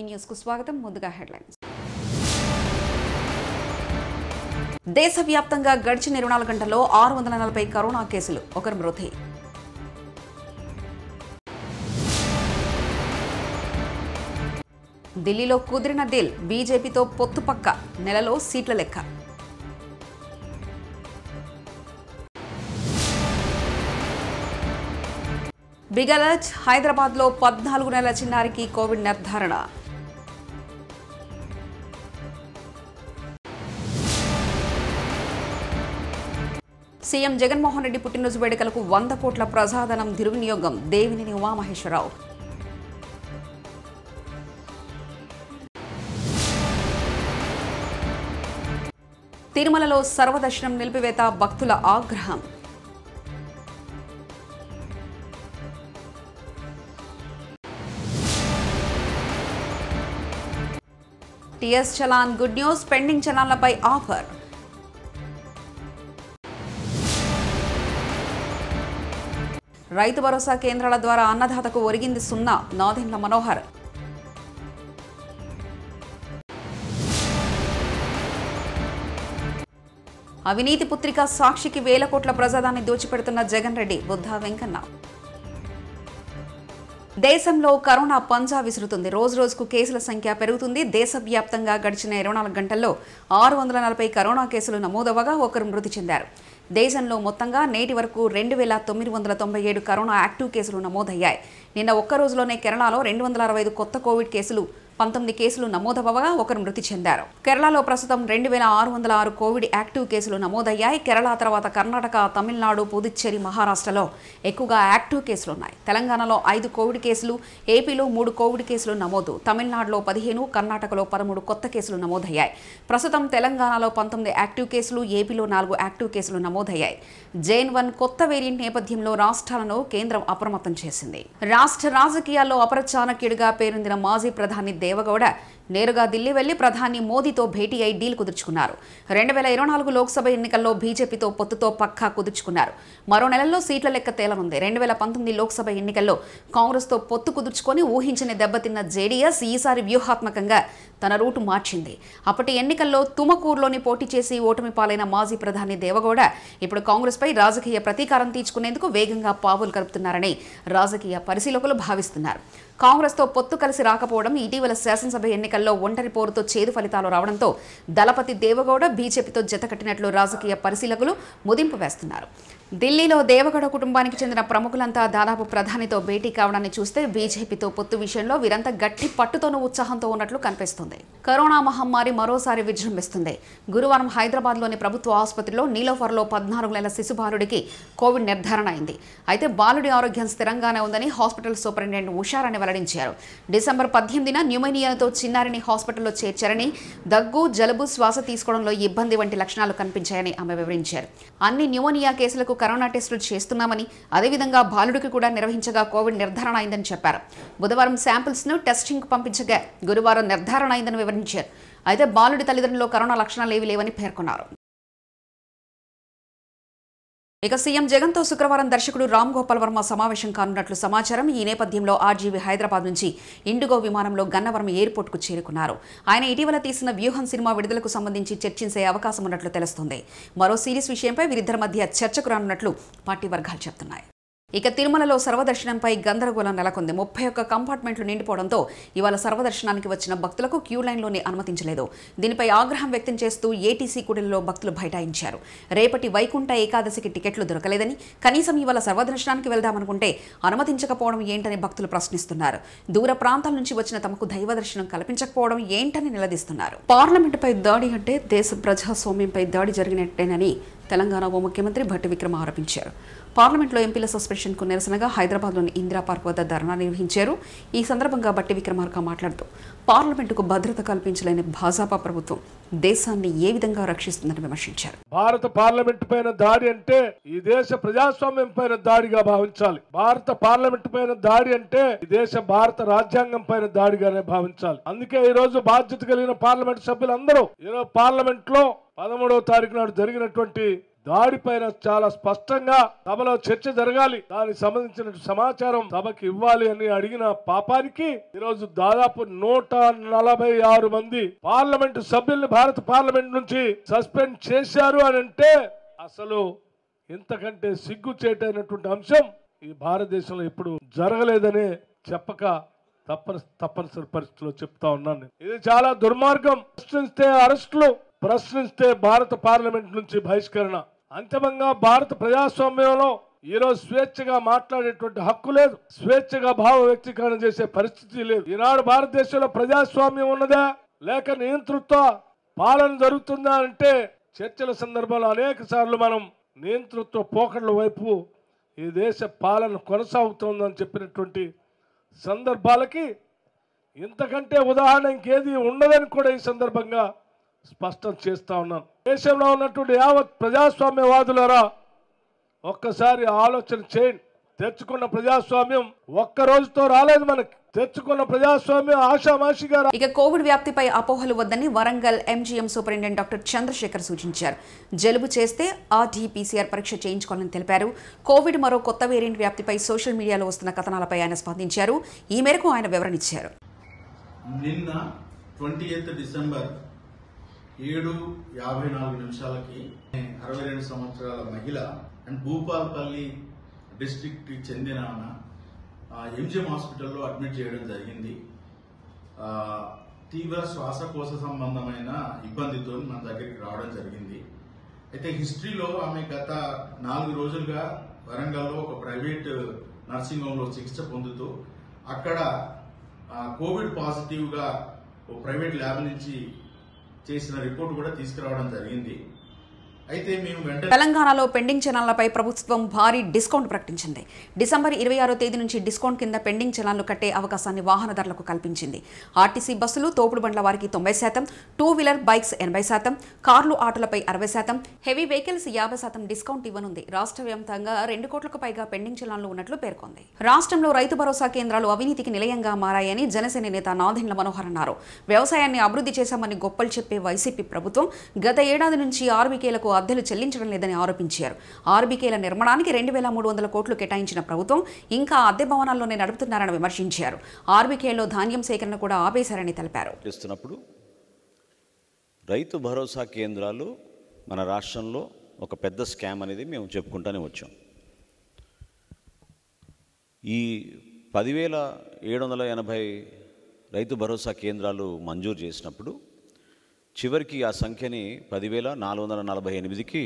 News కు స్వాగతం. ముందుగా హెడ్లైన్స్. దేశవ్యాప్తంగా గడిచిన 24 గంటల్లో 640 కరోనా కేసులు, ఒకరు మృతి. ఢిల్లీలో కుదిరిన డీల్, బీజేపీతో పొత్తు పక్క, నెలలో సీట్ల లెక్క. బిగ్ అలర్ట్, హైదరాబాద్లో 14 నెలల చిన్నారికి కోవిడ్ నిర్ధారణ. సీఎం జగన్మోహన్ రెడ్డి పుట్టినరోజు వేడుకలకు 100 కోట్ల ప్రజాధనం దుర్వినియోగం, దేవినేని ఉమామహేశ్వరరావు. తిరుమలలో సర్వదర్శనం నిలిపివేత, భక్తుల ఆగ్రహం. TS challan good news, pending చలాన్లపై ఆఫర్. రైతు భరోసా కేంద్రాల ద్వారా అన్నదాతకు ఒరిగింది సున్నా, నాదెండ్ల మనోహర్. అవినీతి పుత్రిక సాక్షికి 1000 కోట్ల ప్రజాదాన్ని దోచిపెడుతున్న జగన్ రెడ్డి, బుద్ధా వెంకన్న. దేశంలో కరోనా పంజా విసురుతుంది. రోజు రోజుకు కేసుల సంఖ్య పెరుగుతుంది. దేశవ్యాప్తంగా గడిచిన 24 గంటల్లో 640 కరోనా కేసులు నమోదవగా ఒకరు మృతి చెందారు. దేశంలో మొత్తంగా నేటి వరకు 2997 కరోనా యాక్టివ్ కేసులు నమోదయ్యాయి. నిన్న ఒక్క రోజులోనే కేరళలో 265 కొత్త కోవిడ్ కేసులు, 19 కేసులు నమోదవగా ఒకరు మృతి చెందారు. కేరళలో ప్రస్తుతం 2606 కోవిడ్ యాక్టివ్ కేసులు నమోదయ్యాయి. కేరళ తర్వాత కర్ణాటక, తమిళనాడు, పుదుచ్చేరి, మహారాష్ట్రలో ఎక్కువగా యాక్టివ్ కేసులు ఉన్నాయి. తెలంగాణలో 5 కోవిడ్ కేసులు, ఏపీలో 3 కోవిడ్ కేసులు నమోదు. తమిళనాడులో 15, కర్ణాటకలో 13 కొత్త కేసులు నమోదయ్యాయి. ప్రస్తుతం తెలంగాణలో 19 యాక్టివ్ కేసులు, ఏపీలో 4 యాక్టివ్ కేసులు నమోదయ్యాయి. జైన్-1 కొత్త వేరియంట్ నేపథ్యంలో రాష్ట్రాలను కేంద్రం అప్రమత్తం చేసింది. రాష్ట్ర రాజకీయాల్లో అపరచాణక్యుడిగా పేరొందిన మాజీ ప్రధాని దేవగౌడ నేరుగా ఢిల్లీ వెళ్లి ప్రధాని మోదీతో భేటీ అయి డీల్ కుదుర్చుకున్నారు. 2024 లోక్సభ ఎన్నికల్లో బీజేపీతో పొత్తుతో పక్కా కుదుర్చుకున్నారు. మరో నెలల్లో సీట్ల లెక్క తేలనుంది. 2019 లోక్సభ ఎన్నికల్లో కాంగ్రెస్తో పొత్తు కుదుర్చుకొని ఊహించిన దెబ్బతిన్న జేడీఎస్ ఈసారి వ్యూహాత్మకంగా తన రూటు మార్చింది. అప్పటి ఎన్నికల్లో తుమకూరులోని పోటీ చేసి ఓటమి పాలైన మాజీ ప్రధాని దేవగౌడ ఇప్పుడు కాంగ్రెస్పై రాజకీయ ప్రతీకారం తీర్చుకునేందుకు వేగంగా పావులు కలుపుతున్నారని రాజకీయ పరిశీలకులు భావిస్తున్నారు. కాంగ్రెస్తో పొత్తు కలిసి రాకపోవడం, ఇటీవల శాసనసభ ఎన్నికల్లో ఒంటరి పోరుతో చేదు ఫలితాలు రావడంతో దళపతి దేవగౌడ బీజేపీతో జతకట్టినట్లు రాజకీయ పరిశీలకులు ముదింపు వేస్తున్నారు. ఢిల్లీలో దేవగౌడ కుటుంబానికి చెందిన ప్రముఖులంతా దాదాపు ప్రధానితో భేటీ కావడాన్ని చూస్తే బీజేపీతో పొత్తు విషయంలో వీరంతా గట్టి పట్టుతోనూ ఉత్సాహంతో ఉన్నట్లు కనిపిస్తుంది. కరోనా మహమ్మారి మరోసారి విజృంభిస్తుంది. గురువారం హైదరాబాద్లోని ప్రభుత్వ ఆసుపత్రిలో నీలోఫర్లో 14 నెలల శిశుబాలుడికి కోవిడ్ నిర్ధారణ అయింది. అయితే బాలుడి ఆరోగ్యం స్థిరంగానే ఉందని హాస్పిటల్ సూపరింటెండెంట్ ఉషారాణి వెల్లడించారు. డిసెంబర్ 18న న్యూమోనియాతో చిన్నారిని హాస్పిటల్లో చేర్చారని, దగ్గు, జలుబు, శ్వాస తీసుకోవడంలో ఇబ్బంది వంటి లక్షణాలు కనిపించాయని ఆమె వివరించారు. అన్ని న్యూమోనియా కేసులకు కరోనా టెస్టులు చేస్తున్నామని, అదేవిధంగా బాలుడికి కూడా నిర్వహించగా కోవిడ్ నిర్ధారణ అయిందని చెప్పారు. బుధవారం శాంపిల్స్ ను టెస్టింగ్ కు పంపించగా గురువారం నిర్ధారణ అయిందని వివరించారు. అయితే బాలుడి తల్లిదండ్రుల్లో కరోనా లక్షణాలు ఏవీ లేవని పేర్కొన్నారు. ఇక సీఎం జగన్తో శుక్రవారం దర్శకుడు రామ్ గోపాల్ వర్మ సమావేశం కానున్నట్లు సమాచారం. ఈ నేపథ్యంలో ఆర్జీవీ హైదరాబాద్ నుంచి ఇండిగో విమానంలో గన్నవరం ఎయిర్పోర్ట్కు చేరుకున్నారు. ఆయన ఇటీవల తీసిన వ్యూహం సినిమా విడుదలకు సంబంధించి చర్చించే అవకాశం ఉన్నట్లు తెలుస్తోంది. మరో సిరీస్ విషయంపై వీరిద్దరి మధ్య చర్చకు రానున్నట్లు పార్టీ వర్గాలు చెబుతున్నాయి. ఇక తిరుమలలో సర్వదర్శనంపై గందరగోళం నెలకొంది. 31 కంపార్ట్మెంట్లు నిండిపోవడంతో ఇవాళ సర్వదర్శనానికి వచ్చిన భక్తులకు క్యూ లైన్లోనే అనుమతించలేదు. దీనిపై ఆగ్రహం వ్యక్తం చేస్తూ ఏటీసీ కూడలిలో భక్తులు బైఠాయించారు. రేపటి వైకుంఠ ఏకాదశికి టికెట్లు దొరకలేదని, కనీసం ఇవాళ సర్వదర్శనానికి వెళ్దామనుకుంటే అనుమతించకపోవడం ఏంటని భక్తులు ప్రశ్నిస్తున్నారు. దూర ప్రాంతాల నుంచి వచ్చిన తమకు దైవ దర్శనం కల్పించకపోవడం ఏంటని నిలదీస్తున్నారు. పార్లమెంటుపై దాడి అంటే దేశ ప్రజాస్వామ్యంపై దాడి జరిగినట్టేనని తెలంగాణ ఉప ముఖ్యమంత్రి భట్టి విక్రమ ఆరోపించారు. పార్లమెంట్లో ఎంపీల సస్పెన్షన్కు నిరసనగా హైదరాబాద్లోని ఇందిరా పార్క్ వద్ద ధర్నా నిర్వహించారు. ఈ సందర్భంగా భట్టి విక్రమార్క మాట్లాడుతూ పార్లమెంటుకు భద్రత కల్పించలేని భాజపా ప్రభుత్వం దేశాన్ని ఏ విధంగా రక్షిస్తుందని విమర్శించారు. భారత పార్లమెంటు పైన దాడి అంటే ఈ దేశ ప్రజాస్వామ్యం పైన దాడిగా భావించాలి. భారత పార్లమెంటు పైన దాడి అంటే ఈ దేశ భారత రాజ్యాంగం పైన దాడిగానే భావించాలి. అందుకే ఈ రోజు బాధ్యత కలిగిన పార్లమెంటు సభ్యులందరూ ఈరోజు పార్లమెంట్ లో 13వ తారీఖు నాడు జరిగినటువంటి దాడిపైన చాలా స్పష్టంగా సభలో చర్చ జరగాలి, దానికి సంబంధించిన సమాచారం సభకి ఇవ్వాలి అని అడిగిన పాపానికి ఈరోజు దాదాపు 146 మంది పార్లమెంటు సభ్యుల్ని భారత పార్లమెంట్ నుంచి సస్పెండ్ చేశారు అని అంటే అసలు ఇంతకంటే సిగ్గు చేయటైనటువంటి అంశం ఈ భారతదేశంలో ఇప్పుడు జరగలేదనే చెప్పక తప్పనిసరి పరిస్థితిలో చెప్తా ఉన్నాను. ఇది చాలా దుర్మార్గం. ప్రశ్నిస్తే అరెస్టులు, ప్రశ్నిస్తే భారత పార్లమెంట్ నుంచి బహిష్కరణ. అంతిమంగా భారత ప్రజాస్వామ్యంలో ఈరోజు స్వేచ్ఛగా మాట్లాడేటువంటి హక్కు లేదు, స్వేచ్ఛగా భావ వ్యక్తీకరణ చేసే పరిస్థితి లేదు. ఈనాడు భారతదేశంలో ప్రజాస్వామ్యం ఉన్నదా లేక నియంతృత్వ పాలన జరుగుతుందా అంటే చర్చల సందర్భంలో అనేక సార్లు మనం నియంతృత్వ పోకడల వైపు ఈ దేశ పాలన కొనసాగుతోందని చెప్పినటువంటి సందర్భాలకి ఇంతకంటే ఉదాహరణ ఇంకేది ఉండదని కూడా ఈ సందర్భంగా స్పష్టం చేస్తా ఉన్నాను. దేశంలో ఉన్నటువంటి యావత్ ప్రజాస్వామ్యవాదులారా ఒక్కసారి ఆలోచన చేయండి. తెచ్చుకున్న ప్రజాస్వామ్యం ఒక్క రోజుతో రాలేదు. మనకి తెచ్చుకున్న ప్రజాస్వామ్యం ఆషామాషిగా. ఇక కోవిడ్ వ్యాప్తిపై అపోహలు వద్దని Warangal MGM superintendent doctor Chandrasekhar సూచించారు. జలుబు చేస్తే ఆర్టీపీసీఆర్ పరీక్ష చేయించుకోవాలని తెలిపారు. కోవిడ్ మరో కొత్త వేరియంట్ వ్యాప్తిపై సోషల్ మీడియాలో వస్తున్న కథనాలపై ఆయన స్పందించారు. ఈ మేరకు ఆయన వివరణిచ్చారు. నిన్న 28 డిసెంబర్ 7:54 62 సంవత్సరాల మహిళ అండ్ భూపాల్పల్లి డిస్ట్రిక్ట్ కి చెందిన ఎంజిఎం హాస్పిటల్లో అడ్మిట్ చేయడం జరిగింది. తీవ్ర శ్వాసకోశ సంబంధమైన ఇబ్బందితో మన దగ్గరికి రావడం జరిగింది. అయితే హిస్టరీలో ఆమె గత 4 రోజులుగా వరంగల్లో ఒక ప్రైవేట్ నర్సింగ్ హోమ్ లో చికిత్స పొందుతూ అక్కడ కోవిడ్ పాజిటివ్ గా ఓ ప్రైవేట్ ల్యాబ్ నుంచి చేసిన రిపోర్ట్ కూడా తీసుకురావడం జరిగింది. అయితే మేము తెలంగాణలో పెండింగ్ చలాన్లపై ప్రభుత్వం భారీ డిస్కౌంట్ ప్రకటించింది. డిసెంబర్ 26వ తేదీ నుంచి డిస్కౌంట్ కింద పెండింగ్ చలాన్లు కట్టే అవకాశాన్ని వాహనదారులకు కల్పించింది. ఆర్టీసీ బస్సులు, తోపుడు బండ్ల వారికి 90%, 2 వీలర్ బైక్స్ 80%, కార్లు, ఆటోలపై 60%, హెవీ వెహికల్స్ 50% డిస్కౌంట్ ఇవ్వనుంది. రాష్ట్ర వ్యాప్తంగా 2 కోట్లకు పైగా పెండింగ్ చలాన్లు ఉన్నట్లు పేర్కొంది. రాష్ట్రంలో రైతు భరోసా కేంద్రాలు అవినీతికి నిలయంగా మారాయని జనసేన నేత నాదెండ్ల మనోహర్ అన్నారు. వ్యవసాయాన్ని అభివృద్ధి చేశామని గొప్పలు చెప్పే వైసీపీ ప్రభుత్వం గత ఏడాది నుంచి ఆర్బీకేలకు అద్దెలు చెల్లించడం లేదని ఆరోపించారు. ఆర్బీకేల నిర్మాణానికి 2300 కోట్లు కేటాయించిన ప్రభుత్వం ఇంకా అద్దె భవనాల్లోనే నడుపుతున్నారని విమర్శించారు. ఆర్బీకేలో ధాన్యం సేకరణ కూడా ఆపేశారని తెలిపారు. రైతు భరోసా కేంద్రాలు మన రాష్ట్రంలో ఒక పెద్ద స్కామ్ అనేది మేము చెప్పుకుంటూనే వచ్చాం. ఈ 10,780 రైతు భరోసా కేంద్రాలు మంజూరు చేసినప్పుడు చివరికి ఆ సంఖ్యని 10,448కి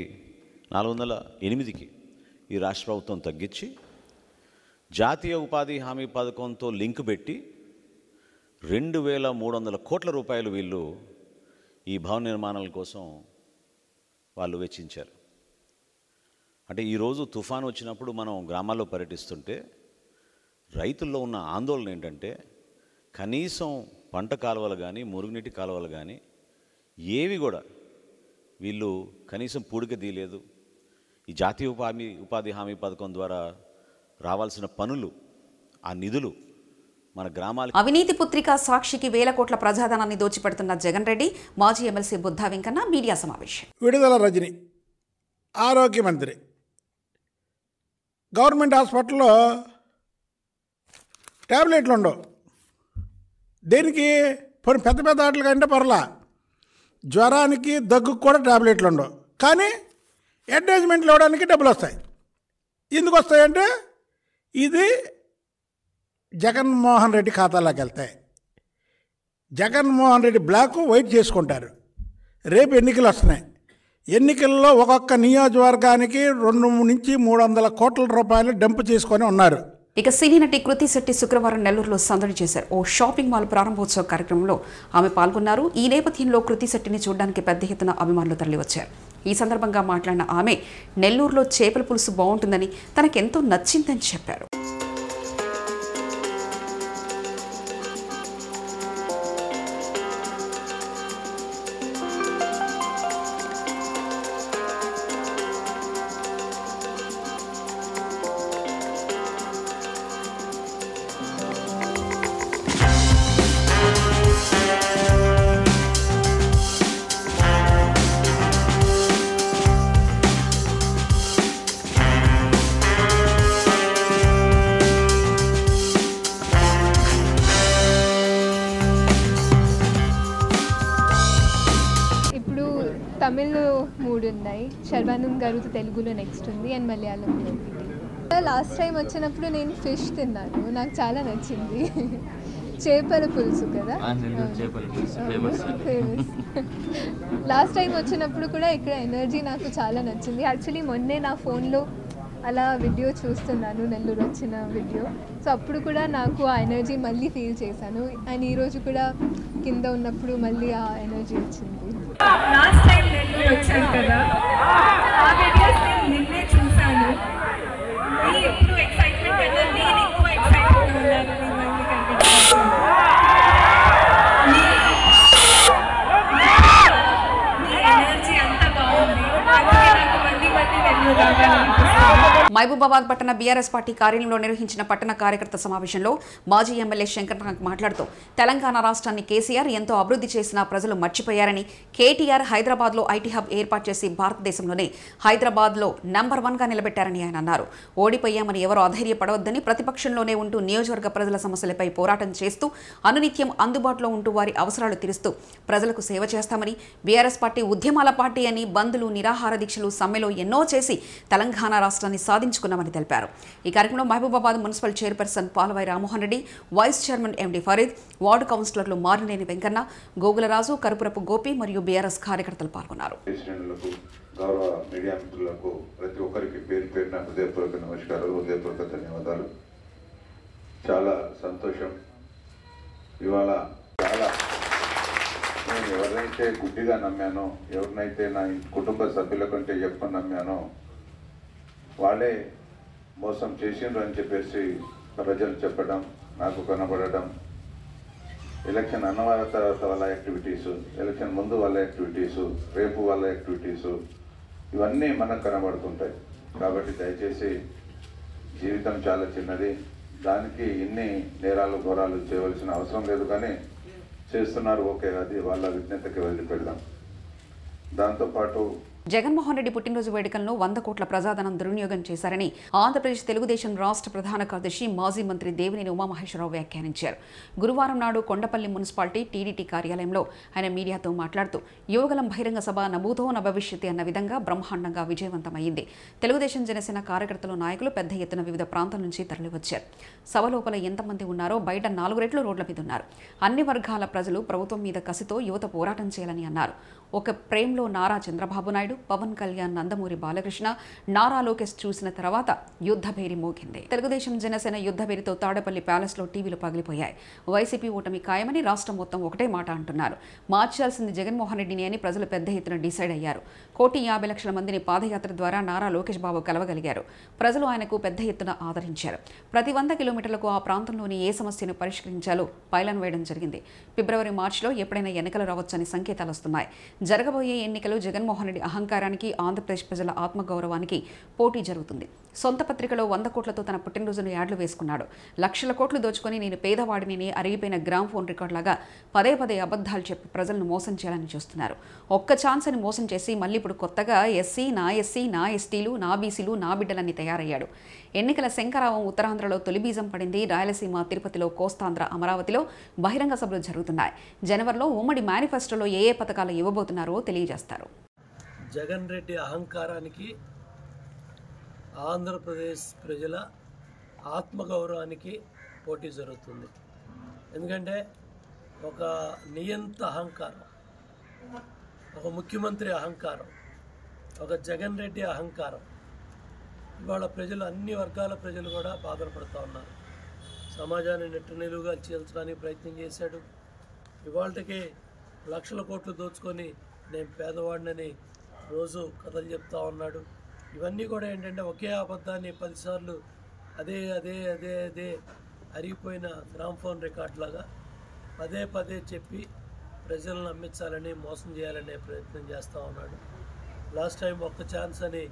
ఈ రాష్ట్ర ప్రభుత్వం తగ్గించి జాతీయ ఉపాధి హామీ పథకంతో లింక్ పెట్టి 2,300 కోట్ల రూపాయలు వీళ్ళు ఈ భవన నిర్మాణాల కోసం వాళ్ళు వెచ్చించారు. అంటే ఈరోజు తుఫాను వచ్చినప్పుడు మనం గ్రామాల్లో పర్యటిస్తుంటే రైతుల్లో ఉన్న ఆందోళన ఏంటంటే కనీసం పంట కాలువలు కానీ మురుగునీటి కాలువలు కానీ ఏవి కూడా వీళ్ళు కనీసం పూడిక తీయలేదు. ఈ జాతీయ ఉపాధి హామీ పథకం ద్వారా రావాల్సిన పనులు, ఆ నిధులు మన గ్రామాలకు. అవినీతి పుత్రిక సాక్షికి 1000 కోట్ల ప్రజాధనాన్ని దోచిపెడుతున్న జగన్ రెడ్డి, మాజీ ఎమ్మెల్సీ బుద్ధా వెంకన్న మీడియా సమావేశం. విడుదల రజని ఆరోగ్య మంత్రి గవర్నమెంట్ హాస్పిటల్లో ట్యాబ్లెట్లు ఉండవు. దేనికి పెద్ద పెద్ద ఆటలు కంటే పర్లా, జ్వరానికి దగ్గుకు కూడా ట్యాబ్లెట్లు ఉండవు. కానీ అడ్వర్టైజ్మెంట్లు ఇవ్వడానికి డబ్బులు వస్తాయి. ఎందుకు వస్తాయంటే ఇది జగన్మోహన్ రెడ్డి ఖాతాలోకి వెళ్తాయి. జగన్మోహన్ రెడ్డి బ్లాక్ వైట్ చేసుకుంటారు. రేపు ఎన్నికలు వస్తున్నాయి. ఎన్నికల్లో ఒక్కొక్క నియోజకవర్గానికి 200 నుంచి 300 కోట్ల రూపాయలు డంప్ చేసుకొని ఉన్నారు. ఇక సినీ నటి కృతి శెట్టి శుక్రవారం నెల్లూరులో సందడి చేశారు. ఓ షాపింగ్ మాల్ ప్రారంభోత్సవ కార్యక్రమంలో ఆమె పాల్గొన్నారు. ఈ నేపథ్యంలో కృతి శెట్టిని చూడడానికి పెద్ద ఎత్తున అభిమానులు తరలివచ్చారు. ఈ సందర్భంగా మాట్లాడిన ఆమె నెల్లూరులో చేపల పులుసు బాగుంటుందని, తనకెంతో నచ్చిందని చెప్పారు. 3 ఉన్నాయి. శర్వానంద్ గారితో తెలుగులో నెక్స్ట్ ఉంది అండ్ మలయాళంలో ఒకటి. లాస్ట్ టైం వచ్చినప్పుడు నేను ఫిష్ తిన్నాను, నాకు చాలా నచ్చింది. చేపల పులుసు కదా ఫేమస్. లాస్ట్ టైం వచ్చినప్పుడు కూడా ఇక్కడ ఎనర్జీ నాకు చాలా నచ్చింది. యాక్చువల్లీ మొన్నే నా ఫోన్లో అలా వీడియో చూస్తున్నాను, నెల్లూరు వచ్చిన వీడియో. సో అప్పుడు కూడా నాకు ఆ ఎనర్జీ మళ్ళీ ఫీల్ చేశాను అండ్ ఈరోజు కూడా కింద ఉన్నప్పుడు మళ్ళీ ఆ ఎనర్జీ వచ్చింది. లాస్ట్ టైం నెల్లూరు వచ్చాను కదా, ఆ వీడియోస్ నేను నిన్నే చూశాను. నీ ఎప్పుడు ఎక్సైట్మెంట్ కదా, నేను ఎక్కువ ఎక్సైట్మెంట్ ఉన్నాను మళ్ళీ కనిపించాను. నీ ఎనర్జీ అంతా బాగుంది, అందుకే నాకు మళ్ళీ నెల్లూరు రావాలనిపిస్తుంది. మహబూబాబాద్ పట్టణ బీఆర్ఎస్ పార్టీ కార్యాలయంలో నిర్వహించిన పట్టణ కార్యకర్త సమావేశంలో మాజీ ఎమ్మెల్యే శంకర్ నాగ్ మాట్లాడుతూ తెలంగాణ రాష్ట్రాన్ని కేసీఆర్ ఎంతో అభివృద్ధి చేసిన ప్రజలు మర్చిపోయారని, కేటీఆర్ హైదరాబాద్లో ఐటీ హబ్ ఏర్పాటు చేసి భారతదేశంలోనే హైదరాబాద్లో నంబర్ 1గా నిలబెట్టారని ఆయన అన్నారు. ఓడిపోయామని ఎవరూ అధైర్యపడవద్దని, ప్రతిపక్షంలోనే ఉంటూ నియోజకవర్గ ప్రజల సమస్యలపై పోరాటం చేస్తూ అనునిత్యం అందుబాటులో ఉంటూ వారి అవసరాలు తీరుస్తూ ప్రజలకు సేవ చేస్తామని, బీఆర్ఎస్ పార్టీ ఉద్యమాల పార్టీ అని బంద్లు, నిరాహార దీక్షలు, సమ్మెలో ఎన్నో చేసి తెలంగాణ రాష్ట్రాన్ని సాధించుకున్నామని తెలిపారు. ఈ కార్యక్రమంలో Mahabubabad municipal chairperson Palvai Rammohan Reddy, vice chairman MD Farid, ward కౌన్సిలర్లు మారినేని వెంకన్న, గోగులరాజు, కరుపురపు గోపి మరియు బీఆర్ఎస్ కార్యకర్తలు పాల్గొన్నారు. గౌరవ మీడియా మిత్రులకు ప్రతి ఒక్కరికి పేరు పేరున హృదయపూర్వక నమస్కారాలు, హృదయపూర్వక ధన్యవాదాలు. చాలా సంతోషం. ఇవాళ చాలా నేను ఎవరినైతే గుడ్డిగా నమ్మానో, ఎవరినైతే నా కుటుంబ సభ్యుల కంటే ఎక్కువ నమ్మానో వాళ్ళే మోసం చేసిండ్రు అని చెప్పేసి ప్రజలు చెప్పడం, నాకు కనబడడం, ఎలక్షన్ అన్నవాళ్ళ తర్వాత వాళ్ళ యాక్టివిటీసు, ఎలక్షన్ ముందు వాళ్ళ యాక్టివిటీసు, రేపు వాళ్ళ యాక్టివిటీసు, ఇవన్నీ మనకు కనబడుతుంటాయి. కాబట్టి దయచేసి జీవితం చాలా చిన్నది, దానికి ఇన్ని నేరాలు ఘోరాలు చేయవలసిన అవసరం లేదు. కానీ చేస్తున్నారు, ఓకే, అది వాళ్ళ విజ్ఞతకి వదిలిపెడదాం. దాంతోపాటు జగన్మోహన్ రెడ్డి పుట్టినరోజు వేడుకలను 100 కోట్ల ప్రజాధనం దుర్వినియోగం చేశారని ఆంధ్రప్రదేశ్ తెలుగుదేశం రాష్ట్ర ప్రధాన కార్యదర్శి మాజీ మంత్రి దేవినేని ఉమామహేశ్వరరావు వ్యాఖ్యానించారు. గురువారం నాడు కొండపల్లి మున్సిపాలిటీ టీడీటీ కార్యాలయంలో ఆయన మీడియాతో మాట్లాడుతూ యువగలం బహిరంగ సభ నభూతో నభవిష్యతి అన్న విధంగా బ్రహ్మాండంగా విజయవంతమైంది. తెలుగుదేశం జనసేన కార్యకర్తలు, నాయకులు పెద్ద ఎత్తున వివిధ ప్రాంతాల నుంచి తరలివచ్చారు. సభ లోపల ఎంతమంది ఉన్నారో బయట 4 రెట్లు రోడ్ల మీద ఉన్నారు. అన్ని వర్గాల ప్రజలు ప్రభుత్వం మీద కసితో యువత పోరాటం చేయాలని అన్నారు. ఒక ప్రేమ్లో నారా చంద్రబాబు నాయుడు, పవన్ కళ్యాణ్, నందమూరి బాలకృష్ణ, నారా లోకేష్ చూసిన తర్వాత యుద్ధభేరి మోగింది. తెలుగుదేశం జనసేన యుద్ధభేరితో తాడేపల్లి ప్యాలెస్లో టీవీలు పగిలిపోయాయి. వైసీపీ ఓటమి ఖాయమని రాష్ట్రం మొత్తం ఒకటే మాట అంటున్నారు. మార్చాల్సింది జగన్మోహన్ రెడ్డిని అని ప్రజలు పెద్ద ఎత్తున డిసైడ్ అయ్యారు. 1,50,00,000 మందిని పాదయాత్ర ద్వారా నారా లోకేష్ బాబు కలవగలిగారు. ప్రజలు ఆయనకు పెద్ద ఎత్తున ఆదరించారు. ప్రతి 100 కిలోమీటర్లకు ఆ ప్రాంతంలోని ఏ సమస్యను పరిష్కరించాలో పైలన్ వేయడం జరిగింది. ఫిబ్రవరి, మార్చిలో ఎప్పుడైనా ఎన్నికలు రావచ్చని సంకేతాలు వస్తున్నాయి. జరగబోయే ఎన్నికలు జగన్మోహన్ రెడ్డి అహంకారానికి, ఆంధ్రప్రదేశ్ ప్రజల ఆత్మగౌరవానికి పోటీ జరుగుతుంది. సొంత పత్రికలో 100 కోట్లతో తన పుట్టినరోజును యాడ్లు వేసుకున్నాడు. లక్షల కోట్లు దోచుకొని నేను పేదవాడిని, అరిగిపోయిన గ్రామ్ ఫోన్ రికార్డ్ లాగా పదే అబద్ధాలు చెప్పి ప్రజలను మోసం చేయాలని చూస్తున్నారు. ఒక్క ఛాన్స్ అని మోసం చేసి మళ్ళీ ఇప్పుడు కొత్తగా ఎస్సీ, నా ఎస్టీలు, నా బీసీలు, నా బిడ్డలని తయారయ్యాడు. ఎన్నికల శంకరావం ఉత్తరాంధ్రలో తొలి బీజం పడింది. రాయలసీమ, తిరుపతిలో, కోస్తాంధ్ర, అమరావతిలో బహిరంగ సభలు జరుగుతున్నాయి. జనవరిలో ఉమ్మడి మేనిఫెస్టోలో ఏ పథకాలు ఇవ్వబోతున్నారో తెలియజేస్తారు. జగన్ రెడ్డి అహంకారానికి, ఆంధ్రప్రదేశ్ ప్రజల ఆత్మగౌరవానికి పోటీ జరుగుతుంది. ఎందుకంటే ఒక నియంత అహంకారం, ఒక ముఖ్యమంత్రి అహంకారం, ఒక జగన్ రెడ్డి అహంకారం, ఇవాళ ప్రజలు, అన్ని వర్గాల ప్రజలు కూడా బాధలు పడుతూ ఉన్నారు. సమాజాన్ని నెట్టనిలుగా చీల్చడానికి ప్రయత్నం చేశాడు. ఇవాళకి లక్షల కోట్లు దోచుకొని నేను పేదవాడినని రోజు కథలు చెప్తా ఉన్నాడు. ఇవన్నీ కూడా ఏంటంటే ఒకే అబద్ధాన్ని 10 సార్లు అదే అరిగిపోయిన గ్రామ్ ఫోన్ రికార్డ్ లాగా పదే చెప్పి ప్రజలను నమ్మించాలని, మోసం చేయాలనే ప్రయత్నం చేస్తూ ఉన్నాడు. లాస్ట్ టైం ఒక్క ఛాన్స్ అని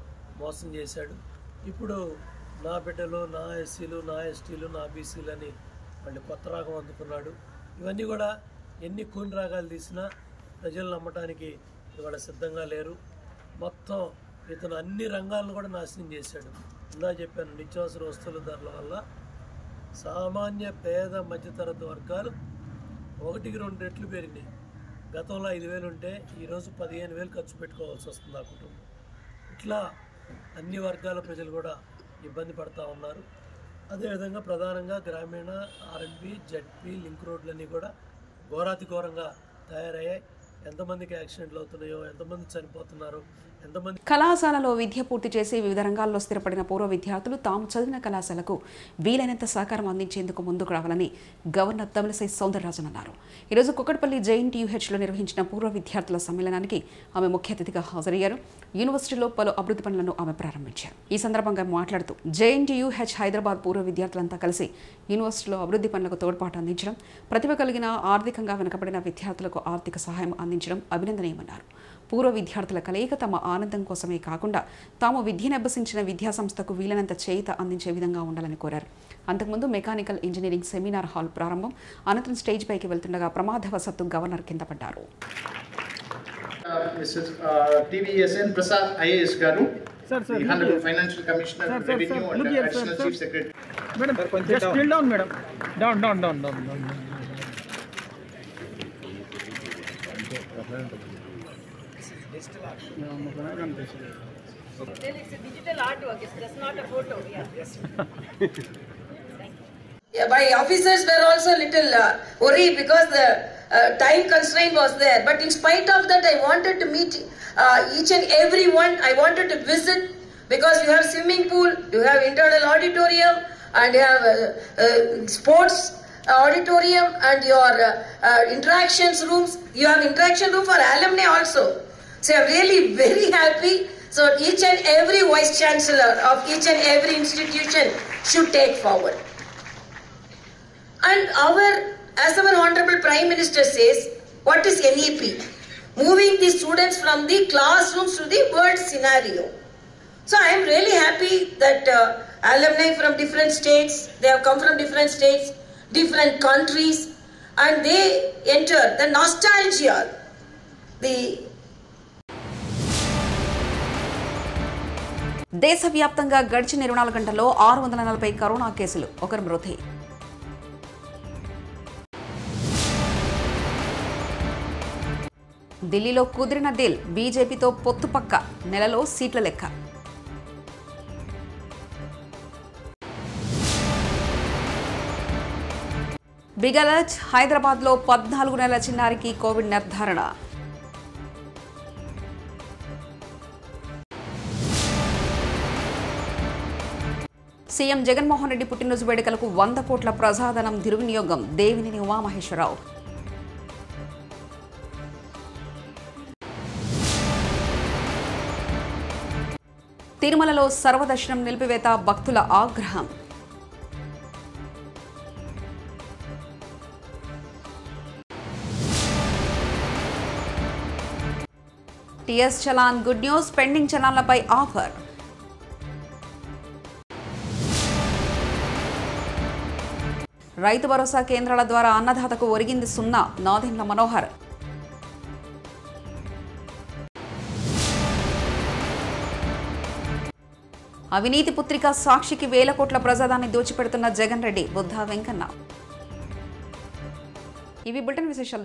మోసం చేశాడు. ఇప్పుడు నా బిడ్డలు, నా ఎస్సీలు, నా ఎస్టీలు, నా బీసీలు అని మళ్ళీ కొత్త రాగం అందుకున్నాడు. ఇవన్నీ కూడా ఎన్ని కూని రాగాలు తీసినా ప్రజలు నమ్మటానికి ఇవాళ సిద్ధంగా లేరు. మొత్తం ఇతను అన్ని రంగాలను కూడా నాశనం చేశాడు. ఇందా చెప్పాను, నిత్యావసర వస్తువుల ధరల వల్ల సామాన్య పేద మధ్యతరగతి వర్గాలు 1-2 రెట్లు పెరిగినాయి. గతంలో 5,000 ఉంటే ఈరోజు 15,000 ఖర్చు పెట్టుకోవాల్సి వస్తుంది ఆ కుటుంబం. ఇట్లా అన్ని వర్గాల ప్రజలు కూడా ఇబ్బంది పడుతూ ఉన్నారు. అదేవిధంగా ప్రధానంగా గ్రామీణ ఆర్ఎండ్బి జెడ్పీ లింక్ రోడ్లన్నీ కూడా ఘోరాతి ఘోరంగా తయారయ్యాయి. ఎంతమందికి యాక్సిడెంట్లు అవుతున్నాయో, ఎంతమంది చనిపోతున్నారో, ఎంతమంది. కళాశాలలో విద్య పూర్తి చేసి వివిధ రంగాల్లో స్థిరపడిన పూర్వ విద్యార్థులు తాము చదివిన కళాశాలకు వీలైనంత సహకారం అందించేందుకు ముందుకు రావాలని గవర్నర్ తమిళసై సౌందరరాజన్ అన్నారు. ఈరోజు కుకట్పల్లి JNTUHలో నిర్వహించిన పూర్వ విద్యార్థుల సమ్మేళనానికి ఆమె ముఖ్య అతిథిగా హాజరయ్యారు. యూనివర్సిటీలో పలు అభివృద్ధి పనులను ఆమె ప్రారంభించారు. ఈ సందర్భంగా మాట్లాడుతూ JNTUH హైదరాబాద్ పూర్వ విద్యార్థులంతా కలిసి యూనివర్సిటీలో అభివృద్ధి పనులకు తోడ్పాటు అందించడం, ప్రతిభ కలిగిన ఆర్థికంగా వెనుకబడిన విద్యార్థులకు ఆర్థిక సహాయం అందించడం అభినందనీయమన్నారు. పూర్వ విద్యార్థుల కలయిక తమ ఆనందం కోసమే కాకుండా తాము విద్యను అభ్యసించిన విద్యా సంస్థకు వీలైనంత చేయూత అందించే విధంగా ఉండాలని కోరారు. అంతకుముందు మెకానికల్ ఇంజనీరింగ్ సెమినార్ హాల్ ప్రారంభం అనంతరం స్టేజ్ పైకి వెళ్తుండగా ప్రమాదవశత్తు గవర్నర్ కింద పడ్డారు. TVSN Prasad IAS garu, the Honorable Financial Commissioner, Revenue and Additional Chief Secretary. Madam, just drill down, madam. Down. Digital artwork, it's just not a photo. Yes. Yeah, my officers were also little worried because the time constraint was there. But in spite of that, I wanted to meet each and every one. I wanted to visit because you have swimming pool, you have internal auditorium, and you have sports auditorium, and your interactions rooms. You have interaction room for alumni also. So I'm really very happy. So each and every vice chancellor of each and every institution should take forward. And as our Honorable Prime Minister says, what is NEP? Moving the students from the classrooms to the world scenario. So I am really happy that alumni from different states, they have come from different states, different countries, and they enter the nostalgia, the దేశవ్యాప్తంగా గడిచిన 24 గంటల్లో 640 corona కేసులు, ఒకరు మృతి. ఢిల్లీలో కుదిరిన deal, బీజేపీతో పొత్తు పక్క, నెలలో సీట్ల లెక్క. బిగ్ అలర్ట్, హైదరాబాద్లో 14 నెలల చిన్నారికి కోవిడ్ నిర్ధారణ. సీఎం జగన్మోహన్ రెడ్డి పుట్టినరోజు వేడుకలకు 100 కోట్ల ప్రజాధనం దుర్వినియోగం, దేవినేని ఉమామహేశ్వరరావు. తిరుమలలో సర్వదర్శనం నిలిపివేత, భక్తుల ఆగ్రహం. TS challan good news, pending చలాన్లపై ఆఫర్. రైతు భరోసా కేంద్రాల ద్వారా అన్నదాతకు ఒరిగింది 0, నాదెండ్ల మనోహర్. అవినీతి పుత్రిక సాక్షికి 1000 కోట్ల ప్రజాదాన్ని దోచిపెడుతున్న జగన్ రెడ్డి, బుద్ధా వెంకన్న. ఇవి బులెటిన్ విశేషాలు.